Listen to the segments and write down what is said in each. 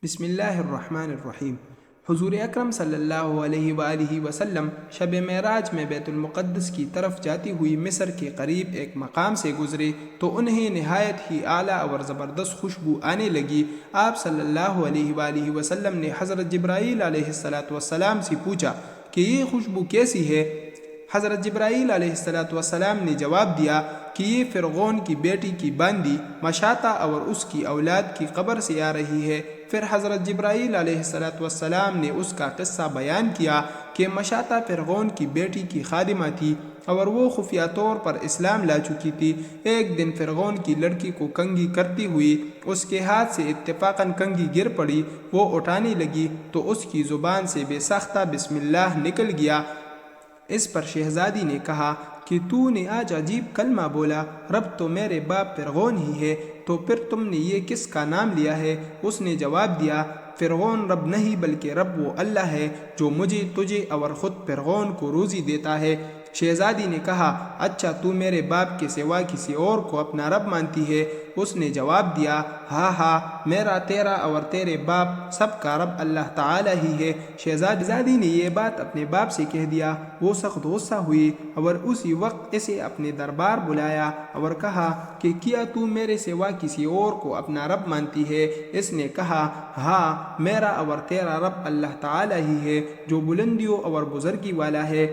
بسم اللہ الرحمن الرحیم۔ حضور اکرم صلی اللہ علیہ وآلہ وسلم شب معراج میں بیت المقدس کی طرف جاتی ہوئی مصر کے قریب ایک مقام سے گزرے تو انہیں نہایت ہی اعلیٰ اور زبردست خوشبو آنے لگی۔ آپ صلی اللہ علیہ وآلہ وسلم نے حضرت جبرائیل علیہ السلام سے پوچھا کہ یہ خوشبو کیسی ہے؟ حضرت جبرائیل علیہ السلام نے جواب دیا کہ یہ فرعون کی بیٹی کی باندی مشاطہ اور اس کی اولاد کی قبر سے آ رہی ہے۔ پھر حضرت جبرائیل علیہ السلام نے اس کا قصہ بیان کیا کہ مشاطہ فرعون کی بیٹی کی خادمہ تھی اور وہ خفیہ طور پر اسلام لا چکی تھی۔ ایک دن فرعون کی لڑکی کو کنگھی کرتی ہوئی اس کے ہاتھ سے اتفاقاً کنگھی گر پڑی۔ وہ اٹھانے لگی تو اس کی زبان سے بے ساختہ بسم اللہ نکل گیا۔ اس پر شہزادی نے کہا کہ تو نے آج عجیب کلمہ بولا، رب تو میرے باپ فرعون ہی ہے، تو پھر تم نے یہ کس کا نام لیا ہے؟ اس نے جواب دیا، فرعون رب نہیں بلکہ رب وہ اللہ ہے جو مجھے، تجھے اور خود فرعون کو روزی دیتا ہے۔ شہزادی نے کہا، اچھا تو میرے باپ کے سوا کسی اور کو اپنا رب مانتی ہے؟ اس نے جواب دیا، ہاں ہاں، میرا، تیرا اور تیرے باپ سب کا رب اللہ تعالی ہی ہے۔ شہزادی نے یہ بات اپنے باپ سے کہہ دیا۔ وہ سخت غصہ ہوئی اور اسی وقت اسے اپنے دربار بلایا اور کہا کہ کیا تو میرے سوا کسی اور کو اپنا رب مانتی ہے؟ اس نے کہا، ہاں، میرا اور تیرا رب اللہ تعالی ہی ہے جو بلندیوں اور بزرگی والا ہے۔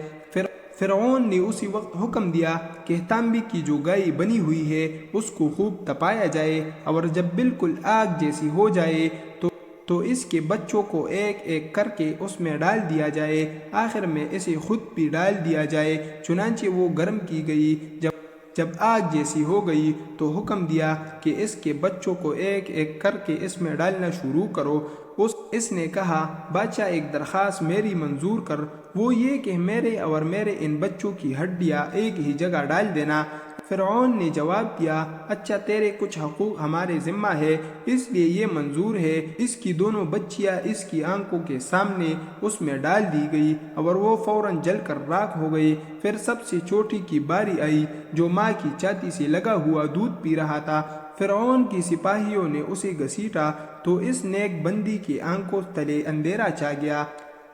فرعون نے اسی وقت حکم دیا کہ تانبے کی جو گائے بنی ہوئی ہے اس کو خوب تپایا جائے اور جب بالکل آگ جیسی ہو جائے تو اس کے بچوں کو ایک ایک کر کے اس میں ڈال دیا جائے، آخر میں اسے خود بھی ڈال دیا جائے۔ چنانچہ وہ گرم کی گئی۔ جب آگ جیسی ہو گئی تو حکم دیا کہ اس کے بچوں کو ایک ایک کر کے اس میں ڈالنا شروع کرو۔ اس نے کہا، بادشاہ ایک درخواست میری منظور کر، وہ یہ کہ میرے اور میرے ان بچوں کی ہڈیاں ایک ہی جگہ ڈال دینا۔ فرعون نے جواب دیا، اچھا، تیرے کچھ حقوق ہمارے ذمہ ہے اس لیے یہ منظور ہے۔ اس کی دونوں بچیاں اس کی آنکھوں کے سامنے اس میں ڈال دی گئی اور وہ فوراً جل کر راکھ ہو گئی۔ پھر سب سے چھوٹی کی باری آئی جو ماں کی چھاتی سے لگا ہوا دودھ پی رہا تھا۔ فرعون کی سپاہیوں نے اسے گھسیٹا تو اس نیک بندی کی آنکھوں تلے اندھیرا چھا گیا۔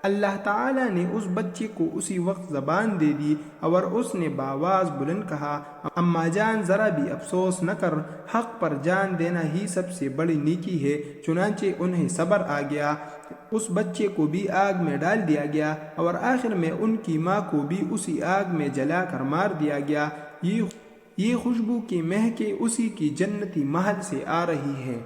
اللہ تعالیٰ نے اس بچے کو اسی وقت زبان دے دی اور اس نے بآواز بلند کہا، اماں جان ذرا بھی افسوس نہ کر، حق پر جان دینا ہی سب سے بڑی نیکی ہے۔ چنانچہ انہیں صبر آ گیا۔ اس بچے کو بھی آگ میں ڈال دیا گیا اور آخر میں ان کی ماں کو بھی اسی آگ میں جلا کر مار دیا گیا۔ یہ خوشبو کی مہکیں اسی کی جنتی محل سے آ رہی ہے۔